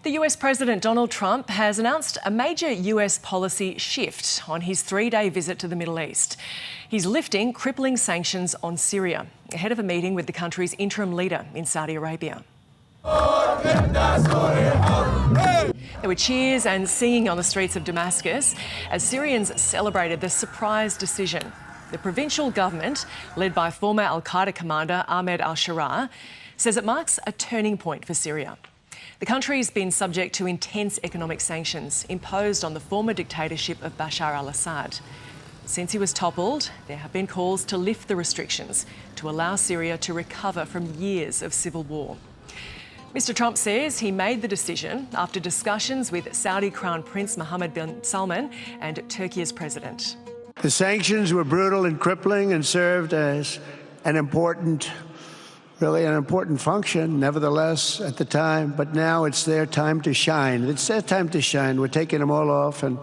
The US President Donald Trump has announced a major US policy shift on his three-day visit to the Middle East. He's lifting crippling sanctions on Syria ahead of a meeting with the country's interim leader in Saudi Arabia. There were cheers and singing on the streets of Damascus as Syrians celebrated the surprise decision. The provincial government, led by former al-Qaeda commander Ahmed al-Sharaa, says it marks a turning point for Syria. The country's been subject to intense economic sanctions imposed on the former dictatorship of Bashar al-Assad. Since he was toppled, there have been calls to lift the restrictions to allow Syria to recover from years of civil war. Mr. Trump says he made the decision after discussions with Saudi Crown Prince Mohammed bin Salman and Turkey's president. The sanctions were brutal and crippling and served as an important function, nevertheless, at the time. But now it's their time to shine. It's their time to shine. We're taking them all off, and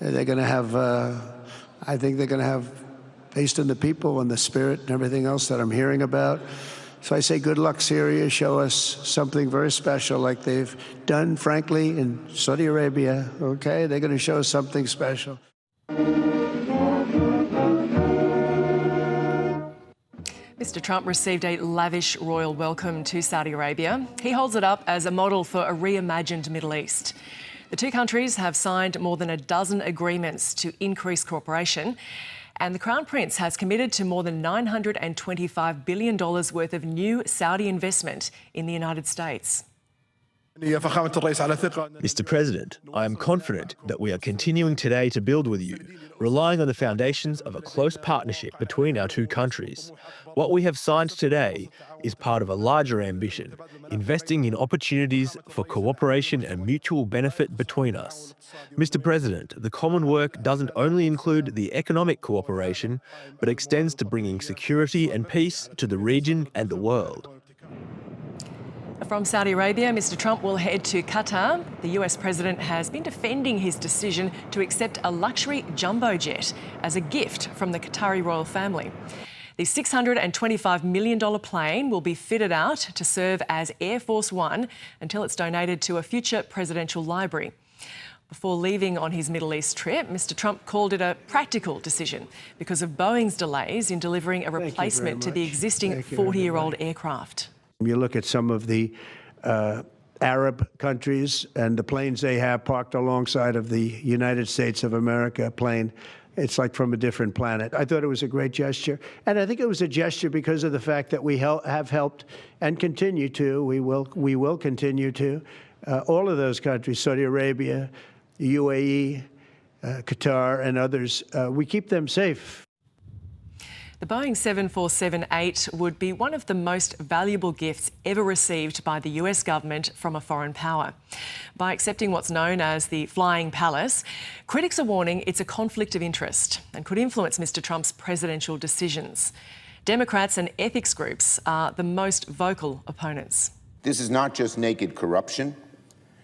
they're going to have, I think they're going to have, based on the people and the spirit and everything else that I'm hearing about. So I say good luck, Syria. Show us something very special like they've done, frankly, in Saudi Arabia. Okay? They're going to show us something special. Mr. Trump received a lavish royal welcome to Saudi Arabia. He holds it up as a model for a reimagined Middle East. The two countries have signed more than a dozen agreements to increase cooperation, and the Crown Prince has committed to more than $925 billion worth of new Saudi investment in the United States. Mr. President, I am confident that we are continuing today to build with you, relying on the foundations of a close partnership between our two countries. What we have signed today is part of a larger ambition, investing in opportunities for cooperation and mutual benefit between us. Mr. President, the common work doesn't only include the economic cooperation, but extends to bringing security and peace to the region and the world. From Saudi Arabia, Mr. Trump will head to Qatar. The US president has been defending his decision to accept a luxury jumbo jet as a gift from the Qatari royal family. The $625 million plane will be fitted out to serve as Air Force One until it's donated to a future presidential library. Before leaving on his Middle East trip, Mr. Trump called it a practical decision because of Boeing's delays in delivering a replacement to the existing 40-year-old aircraft. You look at some of the Arab countries and the planes they have parked alongside of the United States of America plane. It's like from a different planet. I thought it was a great gesture. And I think it was a gesture because of the fact that we have helped and continue to, we will continue to, all of those countries, Saudi Arabia, UAE, Qatar, and others, we keep them safe. The Boeing 747-8 would be one of the most valuable gifts ever received by the US government from a foreign power. By accepting what's known as the Flying Palace, critics are warning it's a conflict of interest and could influence Mr. Trump's presidential decisions. Democrats and ethics groups are the most vocal opponents. This is not just naked corruption,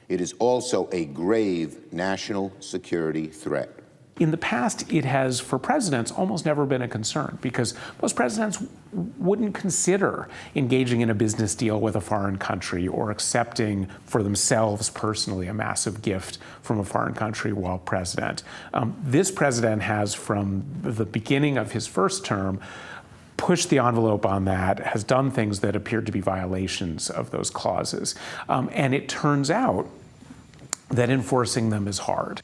it is also a grave national security threat. In the past, it has, for presidents, almost never been a concern because most presidents wouldn't consider engaging in a business deal with a foreign country or accepting for themselves personally a massive gift from a foreign country while president. This president has, from the beginning of his first term, pushed the envelope on that, has done things that appeared to be violations of those clauses. And it turns out that enforcing them is hard.